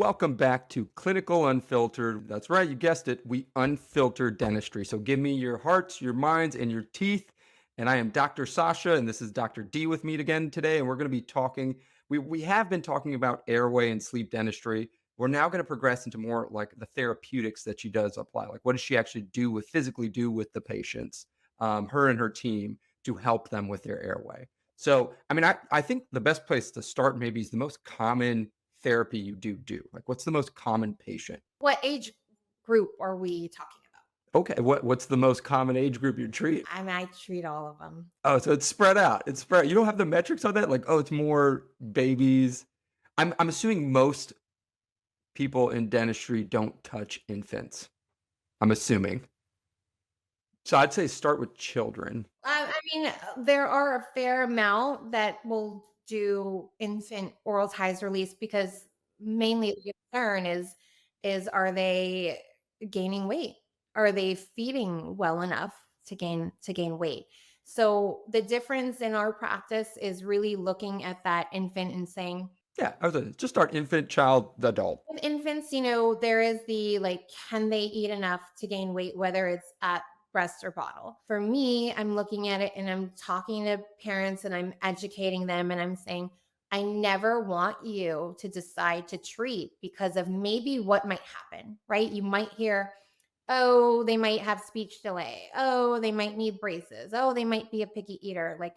welcome back to Clinical Unfiltered. That's right, you guessed it. We unfilter dentistry. So give me your hearts, your minds, and your teeth. And I am Dr. Sausha, and this is Dr. D with me again today. And we're going to be talking. We have been talking about airway and sleep dentistry. We're now going to progress into more like the therapeutics that she does apply. Like, what does she actually physically do with the patients, her and her team, to help them with their airway? So, I think the best place to start maybe is the most common therapy you do? Like, what's the most common patient? What age group are we talking about? Okay, what's the most common age group you treat? I treat all of them. Oh, so it's spread out. It's spread. You don't have the metrics on that? Like, oh, it's more babies. I'm assuming most people in dentistry don't touch infants. I'm assuming. So I'd say start with children. There are a fair amount that will do infant oral ties release because mainly the concern is are they gaining weight? Are they feeding well enough to gain weight? So the difference in our practice is really looking at that infant and saying, Yeah, I was just start infant, child, adult. with infants, there is the like, can they eat enough to gain weight, whether it's at breast or bottle? For me, I'm looking at it and I'm talking to parents and I'm educating them and I'm saying, I never want you to decide to treat because of maybe what might happen, right? You might hear, oh, they might have speech delay. Oh, they might need braces. Oh, they might be a picky eater. Like,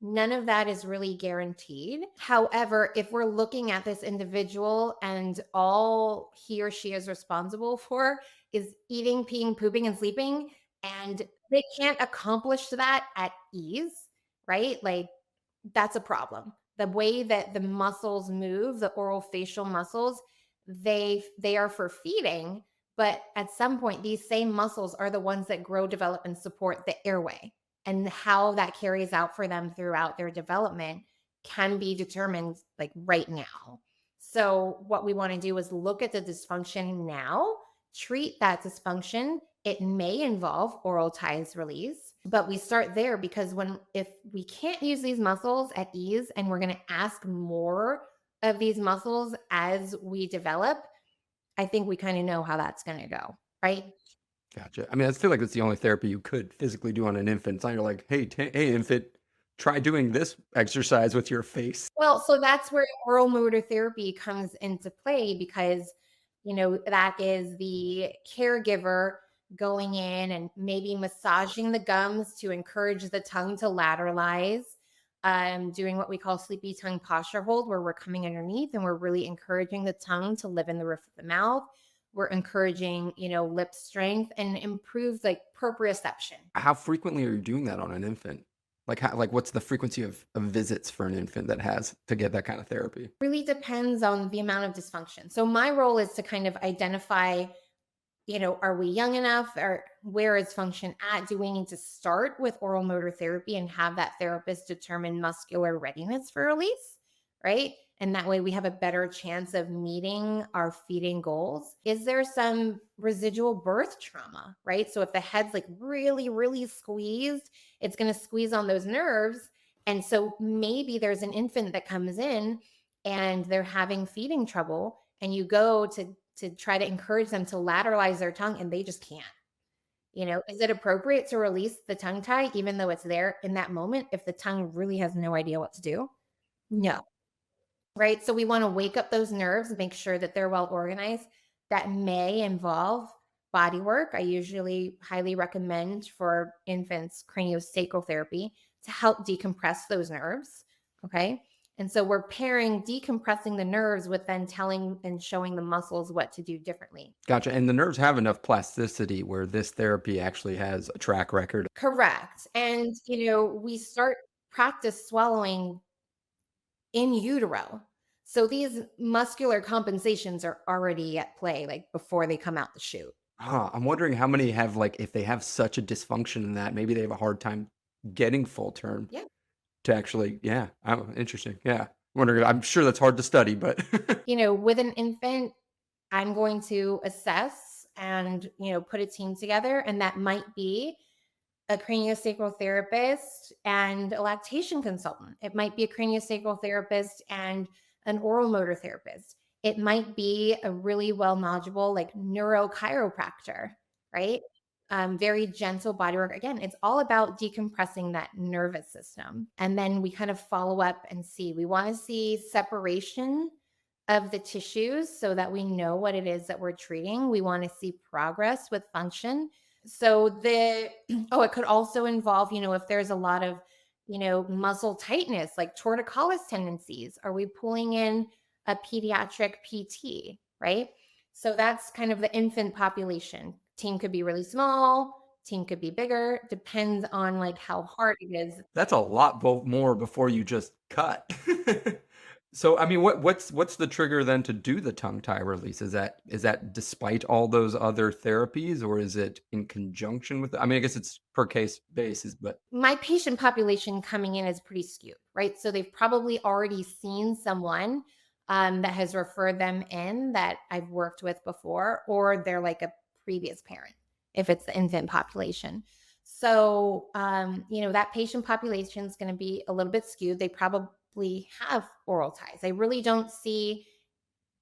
none of that is really guaranteed. However, if we're looking at this individual and all he or she is responsible for is eating, peeing, pooping, and sleeping, and they can't accomplish that at ease, right? Like, that's a problem. The way that the muscles move, the oral facial muscles, they are for feeding, but at some point these same muscles are the ones that grow, develop, and support the airway. And how that carries out for them throughout their development can be determined like right now. So what we want to do is look at the dysfunction now, treat that dysfunction. It may involve oral ties release, but we start there because if we can't use these muscles at ease and we're going to ask more of these muscles as we develop, I think we kind of know how that's going to go, right? Gotcha. I feel like it's the only therapy you could physically do on an infant. It's not you're like, hey, hey, infant, try doing this exercise with your face. Well, so that's where oral motor therapy comes into play because, that is the caregiver going in and maybe massaging the gums to encourage the tongue to lateralize, doing what we call sleepy tongue posture hold, where we're coming underneath and we're really encouraging the tongue to live in the roof of the mouth. We're encouraging, lip strength and improved like proprioception. How frequently are you doing that on an infant? What's the frequency of visits for an infant that has to get that kind of therapy? Really depends on the amount of dysfunction. So my role is to kind of identify, are we young enough or where is function at? Do we need to start with oral motor therapy and have that therapist determine muscular readiness for release? Right. And that way we have a better chance of meeting our feeding goals. Is there some residual birth trauma? Right. So if the head's like really, really squeezed, it's going to squeeze on those nerves. And so maybe there's an infant that comes in and they're having feeding trouble, and you go to try to encourage them to lateralize their tongue and they just can't. Is it appropriate to release the tongue tie even though it's there in that moment if the tongue really has no idea what to do? No. Right? So we want to wake up those nerves, make sure that they're well organized. That may involve body work. I usually highly recommend for infants craniosacral therapy to help decompress those nerves. Okay. And so we're pairing decompressing the nerves with then telling and showing the muscles what to do differently. Gotcha. And the nerves have enough plasticity where this therapy actually has a track record. Correct. And, we start practice swallowing in utero. So these muscular compensations are already at play, like before they come out the chute. Huh, I'm wondering how many have like if they have such a dysfunction in that maybe they have a hard time getting full term Yeah. to actually, yeah. Oh, interesting. Yeah. Wondering. I'm sure that's hard to study, but With an infant, I'm going to assess and, put a team together. And that might be a craniosacral therapist and a lactation consultant. It might be a craniosacral therapist and an oral motor therapist. It might be a really well knowledgeable like neurochiropractor, right? Very gentle body work. Again, it's all about decompressing that nervous system. And then we kind of follow up and see. We want to see separation of the tissues so that we know what it is that we're treating. We want to see progress with function. So the oh, it could also involve, if there's a lot of, muscle tightness, like torticollis tendencies. Are we pulling in a pediatric PT, right? So that's kind of the infant population. Team could be really small, team could be bigger, depends on like how hard it is. That's a lot more before you just cut. So, I mean, what's the trigger then to do the tongue tie release? Is that despite all those other therapies, or is it in conjunction with? I mean, I guess it's per case basis, but My patient population coming in is pretty skewed, right? So they've probably already seen someone that has referred them in that I've worked with before, or they're like a previous parent if it's the infant population. So, that patient population is going to be a little bit skewed. They probably have oral ties. I really don't see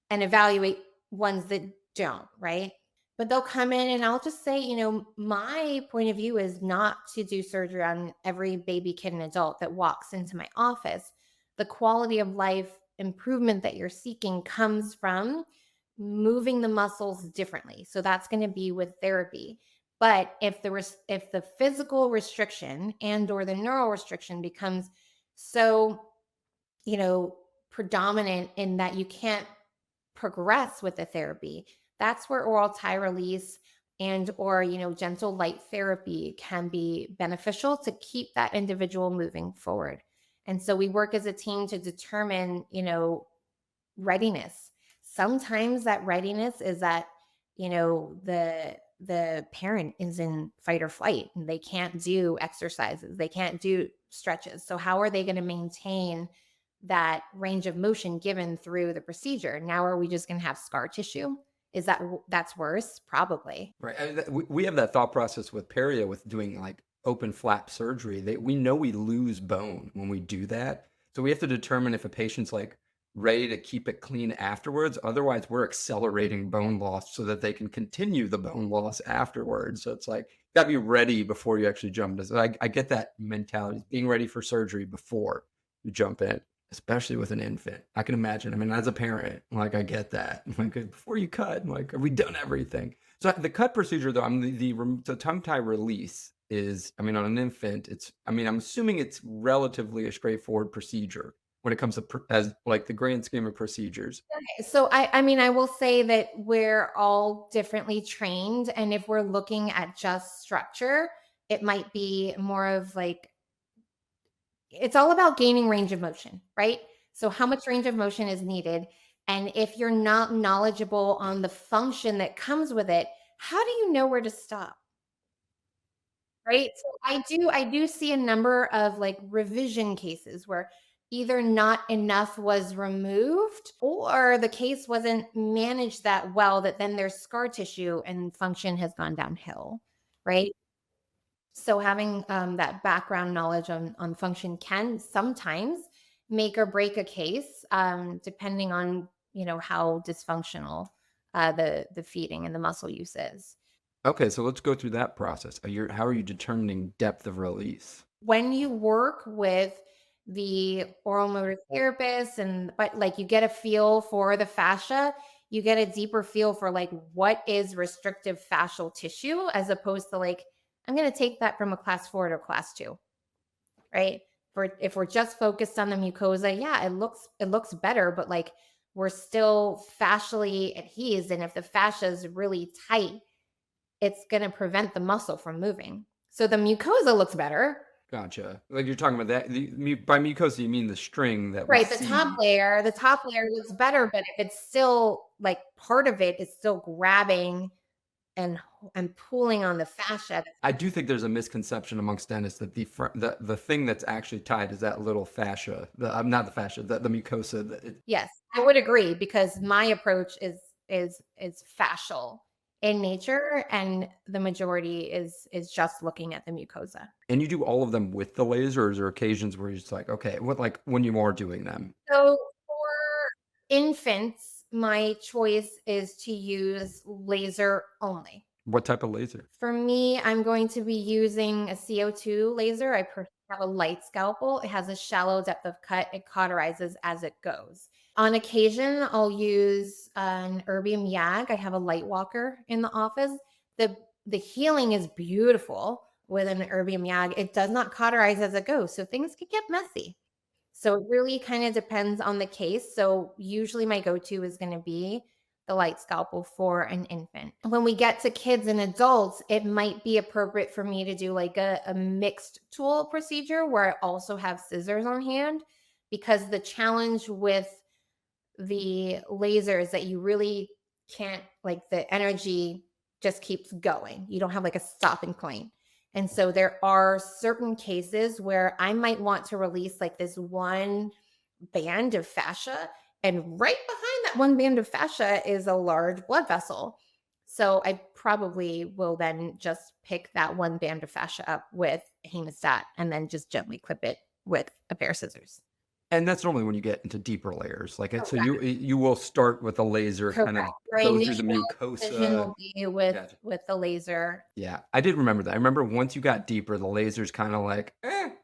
and evaluate ones that don't, right? But they'll come in and I'll just say, my point of view is not to do surgery on every baby, kid, and adult that walks into my office. The quality of life improvement that you're seeking comes from moving the muscles differently. So that's going to be with therapy. But if the physical restriction and or the neural restriction becomes so, you know, predominant in that you can't progress with the therapy, that's where oral tie release and or gentle light therapy can be beneficial to keep that individual moving forward. And so we work as a team to determine readiness. Sometimes that readiness is that the parent is in fight or flight and they can't do exercises, they can't do stretches, so how are they going to maintain that range of motion given through the procedure? Now are we just going to have scar tissue? That's worse? Probably. right. We have that thought process with perio with doing like open flap surgery. We know we lose bone when we do that. So we have to determine if a patient's like ready to keep it clean afterwards. Otherwise, we're accelerating bone loss so that they can continue the bone loss afterwards. So it's like, you got to be ready before you actually jump. So I get that mentality, being ready for surgery before you jump in, especially with an infant. I can imagine. I mean, as a parent, like I get that. Like before you cut, like have we done everything? So the cut procedure, though, I'm the tongue tie release is, I mean, on an infant, I mean, I'm assuming it's relatively a straightforward procedure when it comes to as like the grand scheme of procedures. So I mean, I will say that we're all differently trained, and if we're looking at just structure, it might be more of like it's all about gaining range of motion, right? So how much range of motion is needed? And if you're not knowledgeable on the function that comes with it, how do you know where to stop? Right? So I do see a number of like revision cases where either not enough was removed or the case wasn't managed that well that then there's scar tissue and function has gone downhill, right? So having that background knowledge on function can sometimes make or break a case, depending on how dysfunctional the feeding and the muscle use is. Okay, so let's go through that process. How are you determining depth of release? When you work with the oral motor therapist and but like you get a feel for the fascia, you get a deeper feel for like what is restrictive fascial tissue as opposed to like I'm going to take that from a class 4 to class 2, right? For if we're just focused on the mucosa, yeah, it looks better, but like we're still fascially adhesed and if the fascia is really tight, it's going to prevent the muscle from moving. So the mucosa looks better. Gotcha. Like you're talking about that by mucosa, you mean the string that we Right, see. the top layer looks better, but if it's still like part of it is still grabbing and pulling on the fascia. I do think there's a misconception amongst dentists that the thing that's actually tied is that little fascia. Not the fascia, the mucosa. Yes, I would agree because my approach is fascial in nature, and the majority is just looking at the mucosa. And you do all of them with the laser, or is there occasions where you're just like, okay, what like when you are doing them? So for infants, my choice is to use laser only. What type of laser? For me, I'm going to be using a CO2 laser. Have a light scalpel. It has a shallow depth of cut. It cauterizes as it goes. On occasion, I'll use an erbium YAG. I have a light walker in the office. The healing is beautiful with an erbium YAG. It does not cauterize as it goes, so things can get messy. So it really kind of depends on the case. So usually my go-to is going to be the light scalpel for an infant. When we get to kids and adults, it might be appropriate for me to do like a mixed tool procedure where I also have scissors on hand, because the challenge with the laser is that you really can't, like, the energy just keeps going. You don't have like a stopping point. And so there are certain cases where I might want to release like this one band of fascia. And right behind that one band of fascia is a large blood vessel. So I probably will then just pick that one band of fascia up with a hemostat and then just gently clip it with a pair of scissors. And that's normally when you get into deeper layers. Like, so Correct. you will start with a laser, kind of Correct. Your go through the initial incision mucosa. will be with Gotcha. the laser. Yeah, I did remember that. I remember once you got deeper, the laser's kind of like,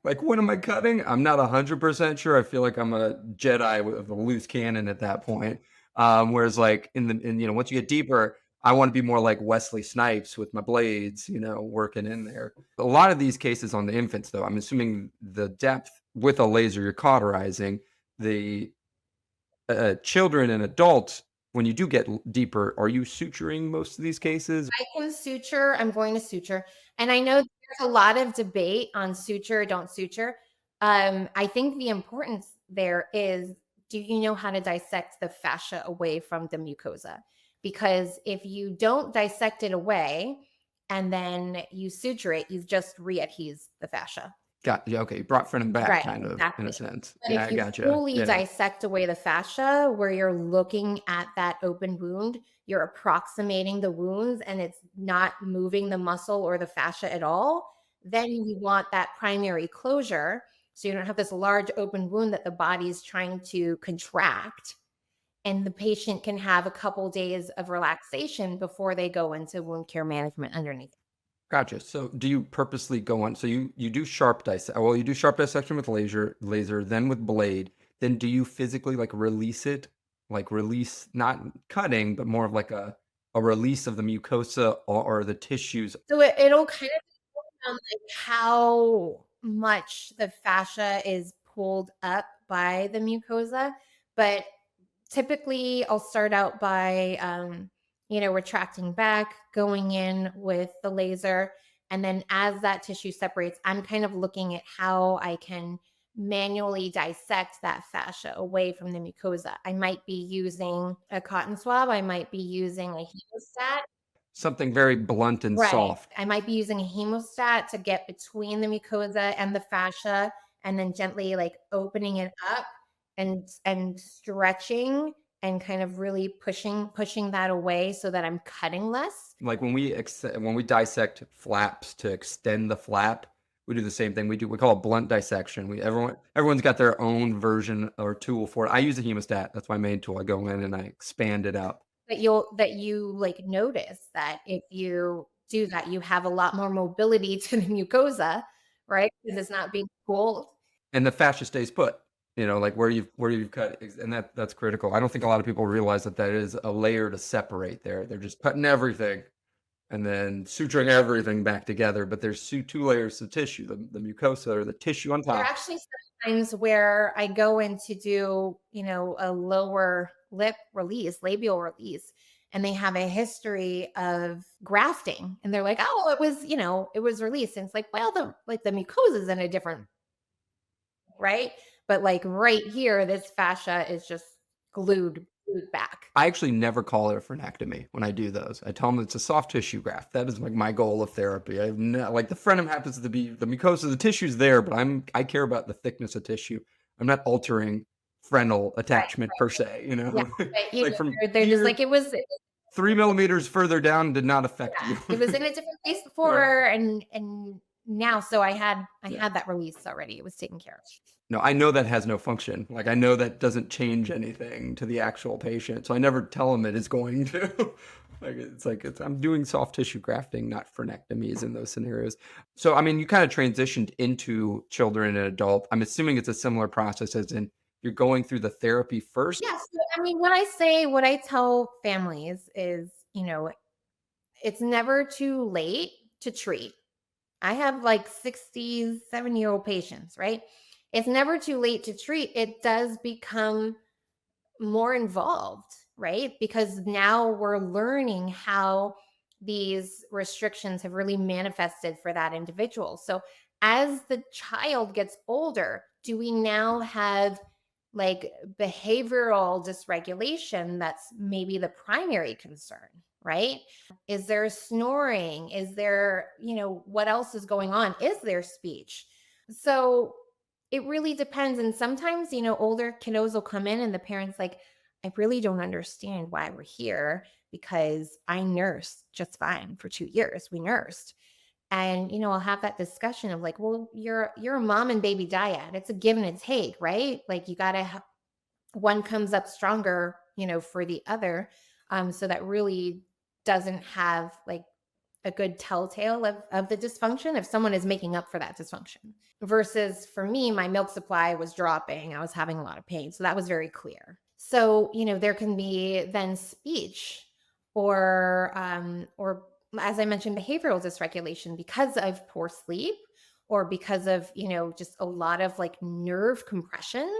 like when am I cutting? I'm not 100% sure. I feel like I'm a Jedi with a loose cannon at that point. Whereas like once you get deeper, I want to be more like Wesley Snipes with my blades, working in there. A lot of these cases on the infants, though, I'm assuming the depth with a laser you're cauterizing. The children and adults, when you do get deeper, are you suturing most of these cases? I can suture, I'm going to suture, and I know there's a lot of debate on suture or don't suture. I think the importance there is, do you know how to dissect the fascia away from the mucosa? Because if you don't dissect it away and then you suture it, you've just readhesed the fascia. Got yeah, okay, brought front and back Right, kind of in a exactly. sense. But Yeah, if I you gotcha. fully Yeah. dissect away the fascia, where you're looking at that open wound, you're approximating the wounds and it's not moving the muscle or the fascia at all, then you want that primary closure. So you don't have this large open wound that the body's trying to contract. And the patient can have a couple days of relaxation before they go into wound care management underneath. Gotcha. So do you purposely go on so you do you do sharp dissection with laser, then with blade. Then do you physically like release it? Like release not cutting, but more of like a release of the mucosa or the tissues. So it'll kind of depend on like how much the fascia is pulled up by the mucosa, but typically I'll start out by retracting back, going in with the laser, and then as that tissue separates, I'm kind of looking at how I can manually dissect that fascia away from the mucosa. I might be using a cotton swab, I might be using a hemostat. Something very blunt and Right. soft. I might be using a hemostat to get between the mucosa and the fascia and then gently like opening it up and stretching and kind of really pushing that away so that I'm cutting less. Like when we dissect flaps to extend the flap, we do the same thing. We call it blunt dissection. Everyone's got their own version or tool for it. I use a hemostat. That's my main tool. I go in and I expand it out. That you like notice that if you do that, you have a lot more mobility to the mucosa, right? Because it's not being pulled. And the fascia stays put. Like where you've cut, and that's critical. I don't think a lot of people realize that is a layer to separate there. They're just cutting everything and then suturing everything back together. But there's two layers of tissue, the mucosa or the tissue on There are top. actually sometimes where I go in to do, a lower lip release, labial release, and they have a history of grafting. And they're like, oh, it was released. And it's like, well, the mucosa is in a different, right? But like right here, this fascia is just glued back. I actually never call it a frenectomy when I do those. I tell them it's a soft tissue graft. That is like my goal of therapy. I've like the frenum happens to be the mucosa, the tissue's there, but I care about the thickness of tissue. I'm not altering frenal Right. attachment per se. Yeah. But, Like from they're just here, like, it was 3 millimeters further down did not affect yeah, you. it was in a different place Right. before, and now. So I Yeah. had that release already. It was taken care of. No, I know that has no function. Like I know that doesn't change anything to the actual patient. So I never tell them it is going to. I'm doing soft tissue grafting, not frenectomies in those scenarios. So I mean, you kind of transitioned into children and adult. I'm assuming it's a similar process as in you're going through the therapy first. Yes. I mean, what I tell families is, it's never too late to treat. I have like 67-year-old patients, right? It's never too late to treat. It does become more involved, right? Because now we're learning how these restrictions have really manifested for that individual. So, as the child gets older, do we now have like behavioral dysregulation that's maybe the primary concern, right? Is there snoring? Is there, what else is going on? Is there speech? So, it really depends. And sometimes, older kiddos will come in and the parents like, I really don't understand why we're here because I nursed just fine for 2 years. We nursed. And, I'll have that discussion of like, well, you're a mom and baby dyad. It's a give and a take, right? Like you gotta one comes up stronger, for the other. So that really doesn't have like a good telltale of the dysfunction if someone is making up for that dysfunction. Versus for me, my milk supply was dropping. I was having a lot of pain. So that was very clear. So, there can be then speech or as I mentioned, behavioral dysregulation because of poor sleep or because of, just a lot of like nerve compression,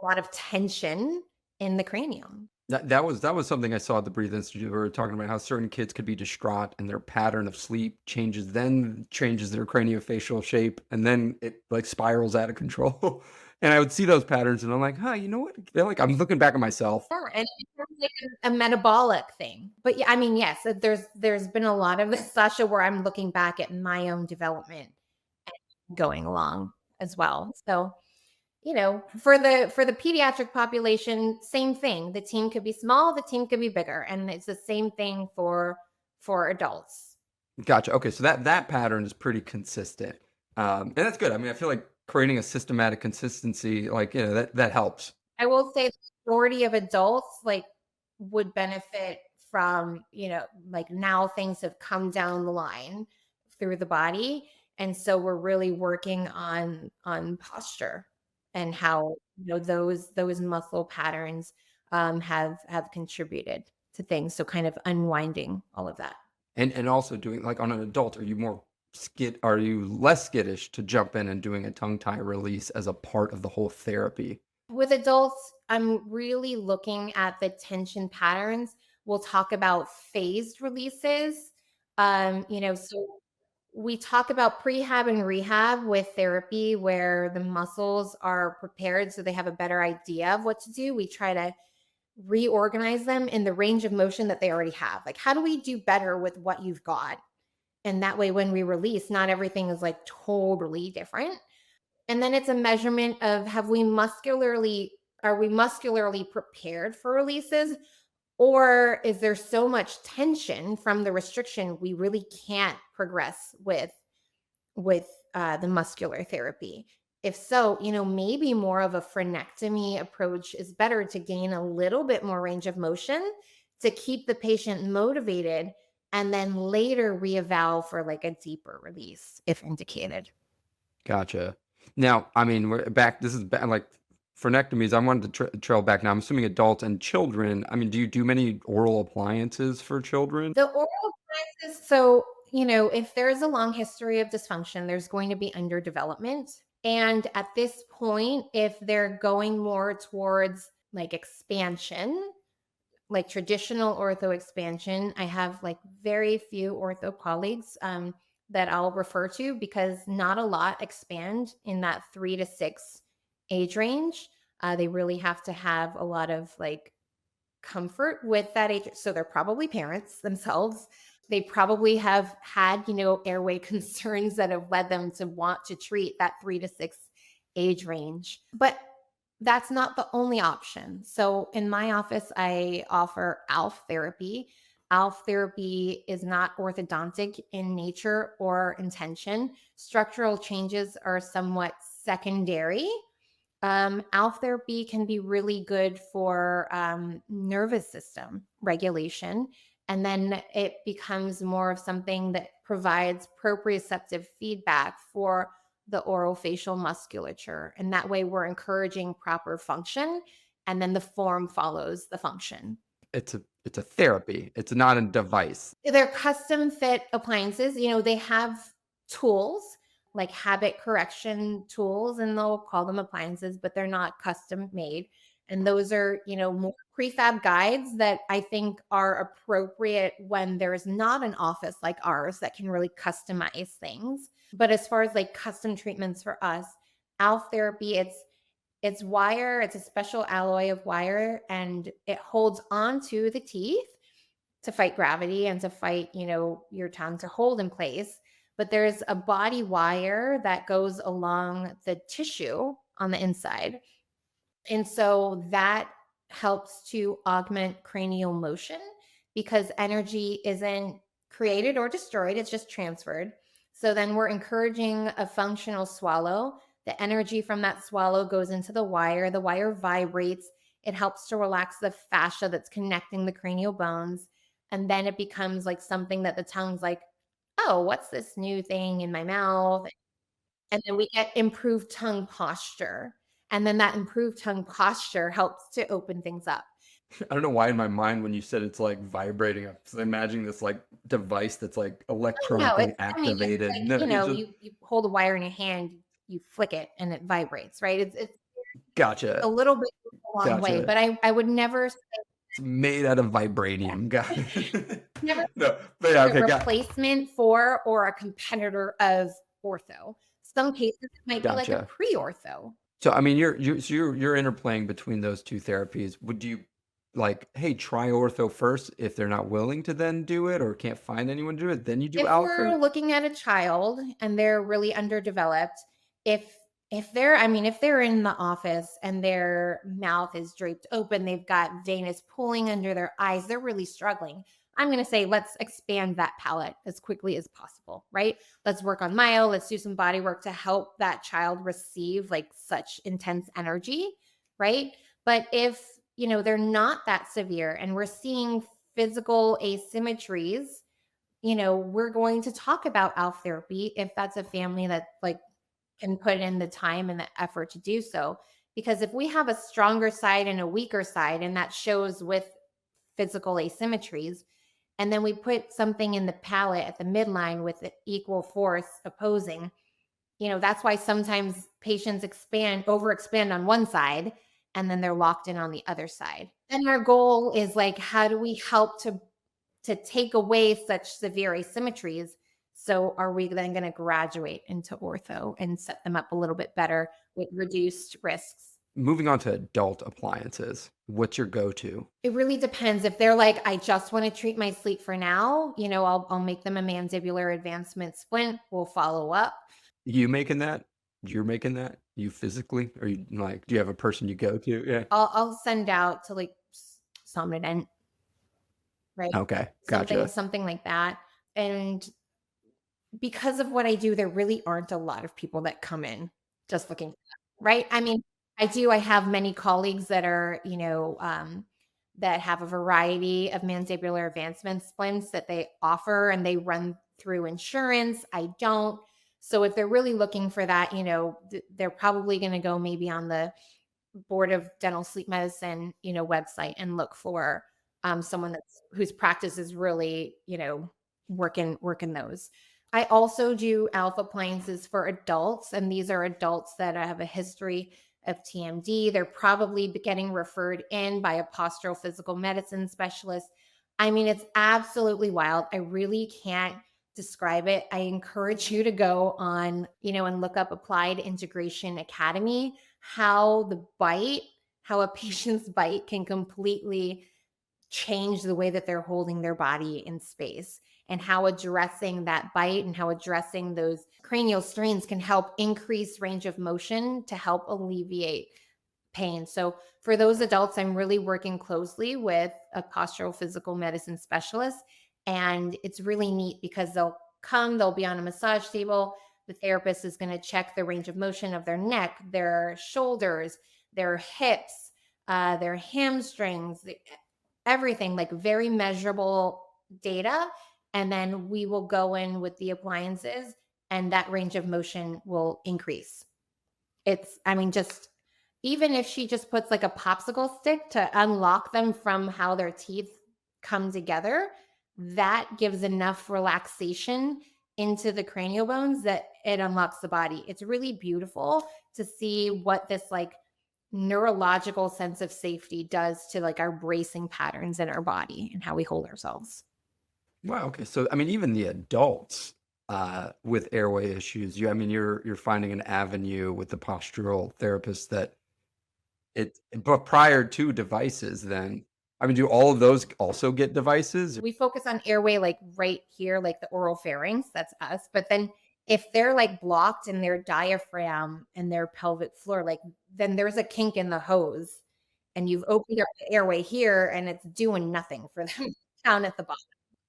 a lot of tension in the cranium. That was something I saw at the Breathe Institute. We were talking about how certain kids could be distraught and their pattern of sleep changes, then changes their craniofacial shape, and then it like spirals out of control. And I would see those patterns, and I'm like, huh, you know what? I feel like I'm looking back at myself. Yeah, and it becomes like a metabolic thing. But yeah, I mean, yes, there's been a lot of this, Sasha, where I'm looking back at my own development going along as well. So, for the pediatric population, same thing. The team could be small, the team could be bigger, and it's the same thing for adults. Gotcha. Okay, so that pattern is pretty consistent, and that's good. I mean, I feel like creating a systematic consistency, like that helps. I will say the majority of adults like would benefit from, like now things have come down the line through the body. And so we're really working on posture and how, those muscle patterns have contributed to things. So kind of unwinding all of that. And also doing like on an adult, are you less skittish to jump in and doing a tongue tie release as a part of the whole therapy? With adults, I'm really looking at the tension patterns. We'll talk about phased releases. So we talk about prehab and rehab with therapy where the muscles are prepared so they have a better idea of what to do. We try to reorganize them in the range of motion that they already have. Like, how do we do better with what you've got? And that way, when we release, not everything is like totally different. And then it's a measurement of are we muscularly prepared for releases? Or is there so much tension from the restriction we really can't progress with the muscular therapy? If so, maybe more of a frenectomy approach is better to gain a little bit more range of motion to keep the patient motivated and then later reeval for like a deeper release if indicated. Gotcha. Now, I mean, we're back. This is like frenectomies. I wanted to trail back now. I'm assuming adults and children. I mean, do you do many oral appliances for children? The oral appliances, so, if there's a long history of dysfunction, there's going to be underdevelopment. And at this point, if they're going more towards like expansion, like traditional ortho expansion, I have like very few ortho colleagues that I'll refer to because not a lot expand in that 3 to 6 age range. They really have to have a lot of like comfort with that age. So they're probably parents themselves. They probably have had, airway concerns that have led them to want to treat that 3 to 6 age range. But that's not the only option. So in my office, I offer ALF therapy. ALF therapy is not orthodontic in nature or intention. Structural changes are somewhat secondary. ALF therapy can be really good for nervous system regulation. And then it becomes more of something that provides proprioceptive feedback for the orofacial musculature. And that way we're encouraging proper function. And then the form follows the function. It's a therapy. It's not a device. They're custom fit appliances, they have tools, like habit correction tools, and they'll call them appliances, but they're not custom made. And those are, more prefab guides that I think are appropriate when there's not an office like ours that can really customize things. But as far as like custom treatments for us, ALF therapy, it's wire, it's a special alloy of wire, and it holds onto the teeth to fight gravity and to fight, your tongue to hold in place. But there's a body wire that goes along the tissue on the inside. And so that helps to augment cranial motion because energy isn't created or destroyed, it's just transferred. So then we're encouraging a functional swallow. The energy from that swallow goes into the wire vibrates, it helps to relax the fascia that's connecting the cranial bones. And then it becomes like something that the tongue's like, oh, what's this new thing in my mouth? And then we get improved tongue posture. And then that improved tongue posture helps to open things up. I don't know why in my mind when you said it's like vibrating, I'm just imagining this like device that's like No, electronically it's activated. like, No, you just you hold a wire in your hand, you flick it and it vibrates, right? It's a gotcha. little bit a long way, Gotcha. but I would never It's made out of vibranium. Got it. never No, but yeah, a okay, replacement for or a competitor of ortho. Some cases it might be like a gotcha. pre-ortho. So I mean, you're interplaying between those 2 therapies. Would you like, hey, try ortho first if they're not willing to then do it or can't find anyone to do it, then you do If we're alpha? looking at a child and they're really underdeveloped, if they're in the office and their mouth is draped open, they've got venous pooling under their eyes, they're really struggling. I'm going to say let's expand that palate as quickly as possible, right? Let's work on myo, let's do some body work to help that child receive like such intense energy, right? But if, they're not that severe and we're seeing physical asymmetries, we're going to talk about ALF therapy if that's a family that like can put in the time and the effort to do so. Because if we have a stronger side and a weaker side, and that shows with physical asymmetries, and then we put something in the palate at the midline with the equal force opposing, that's why sometimes patients overexpand on one side and then they're locked in on the other side. And our goal is like, how do we help to take away such severe asymmetries? So are we then going to graduate into ortho and set them up a little bit better with reduced risks? Moving on to adult appliances, what's your go-to? It really depends. If they're like, I just want to treat my sleep for now, I'll make them a mandibular advancement splint. We'll follow up. You making that? You're making that? You physically? Or you like, do you have a person you go to? Yeah. I'll send out to like Somnodent, right? Okay, Something gotcha. something like that. And because of what I do, there really aren't a lot of people that come in just looking for that, right? I mean, I have many colleagues that are, that have a variety of mandibular advancement splints that they offer and they run through insurance. I don't. So if they're really looking for that, they're probably going to go maybe on the Board of Dental Sleep Medicine, website and look for someone whose practice is really, working those. I also do alpha appliances for adults, and these are adults that have a history of TMD. They're probably getting referred in by a postural physical medicine specialist. I mean, it's absolutely wild. I really can't describe it. I encourage you to go on, and look up Applied Integration Academy, how a patient's bite can completely change the way that they're holding their body in space, and how addressing that bite and how addressing those cranial strains can help increase range of motion to help alleviate pain. So for those adults, I'm really working closely with a postural physical medicine specialist. And it's really neat because they'll be on a massage table. The therapist is going to check the range of motion of their neck, their shoulders, their hips, their hamstrings, everything, like very measurable data. And then we will go in with the appliances and that range of motion will increase. I mean, just even if she just puts like a popsicle stick to unlock them from how their teeth come together, that gives enough relaxation into the cranial bones that it unlocks the body. It's really beautiful to see what this like neurological sense of safety does to like our bracing patterns in our body and how we hold ourselves. Wow. Okay. So, I mean, even the adults with airway issues, I mean, you're finding an avenue with the postural therapist that but prior to devices, then, I mean, do all of those also get devices? We focus on airway like right here, like the oral pharynx, that's us. But then if they're like blocked in their diaphragm and their pelvic floor, like then there's a kink in the hose and you've opened up the airway here and it's doing nothing for them down at the bottom.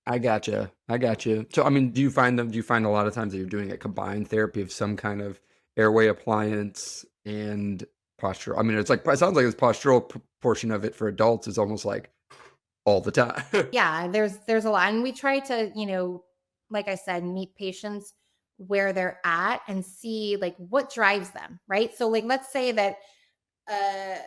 I gotcha. I gotcha. So, I mean, do you find a lot of times that you're doing a combined therapy of some kind of airway appliance and posture? I mean, it sounds like this postural portion of it for adults is almost like all the time. Yeah, there's a lot. And we try to, like I said, meet patients where they're at and see like what drives them, right? So like let's say that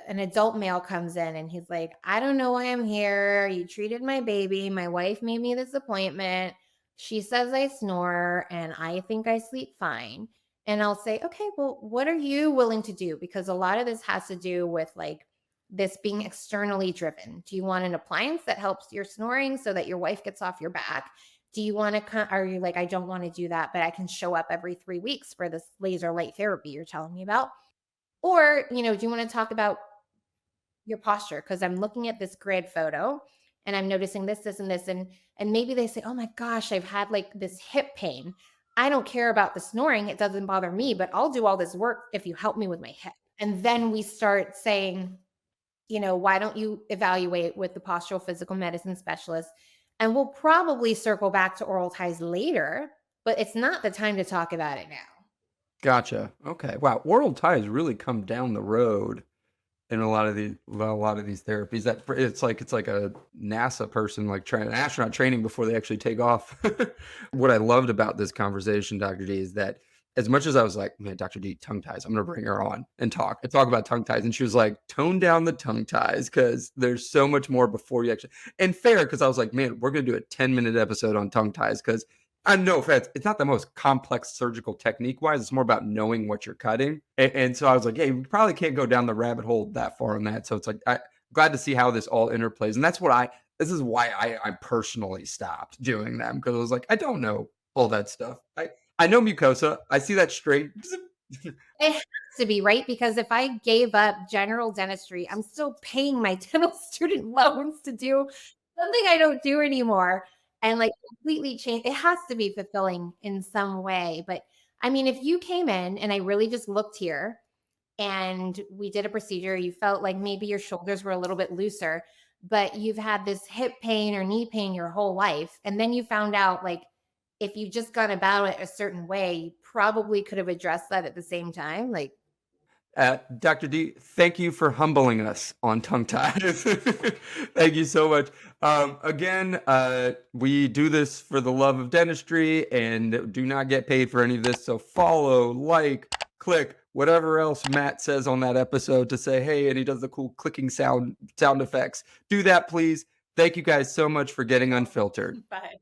an adult male comes in and he's like, I don't know why I'm here. You treated my baby. My wife made me this appointment. She says I snore and I think I sleep fine. And I'll say, okay, well, what are you willing to do? Because a lot of this has to do with like this being externally driven. Do you want an appliance that helps your snoring so that your wife gets off your back? Do you want to, are you like, I don't want to do that, but I can show up every 3 weeks for this laser light therapy you're telling me about? Or, do you want to talk about your posture? Because I'm looking at this grid photo and I'm noticing this, this, and this. And maybe they say, oh my gosh, I've had like this hip pain. I don't care about the snoring. It doesn't bother me, but I'll do all this work if you help me with my hip. And then we start saying, why don't you evaluate with the postural physical medicine specialist? And we'll probably circle back to oral ties later, but it's not the time to talk about it now. Gotcha. Okay. Wow. Oral ties really come down the road in a lot of these therapies. That it's like a NASA person like trying an astronaut training before they actually take off. What I loved about this conversation, Dr. D, is that as much as I was like, man, Dr. D, tongue ties, I'm gonna bring her on and talk about tongue ties. And she was like, tone down the tongue ties because there's so much more before you actually and fair because I was like, man, we're gonna do a 10-minute episode on tongue ties because I know it's not the most complex surgical technique wise. It's more about knowing what you're cutting. And so I was like, yeah, you probably can't go down the rabbit hole that far on that. So it's like, I'm glad to see how this all interplays. And this is why I personally stopped doing them because I was like, I don't know all that stuff. I know mucosa. I see that straight. It has to be, right? Because if I gave up general dentistry, I'm still paying my dental student loans to do something I don't do anymore and like completely change. It has to be fulfilling in some way. But I mean, if you came in and I really just looked here and we did a procedure, you felt like maybe your shoulders were a little bit looser, but you've had this hip pain or knee pain your whole life. And then you found out like if you just gone about it a certain way, you probably could have addressed that at the same time. Like, Dr. D, thank you for humbling us on tongue ties. Thank you so much. Again, we do this for the love of dentistry and do not get paid for any of this. So follow, like, click, whatever else Matt says on that episode to say, hey, and he does the cool clicking sound effects. Do that, please. Thank you guys so much for getting unfiltered. bye.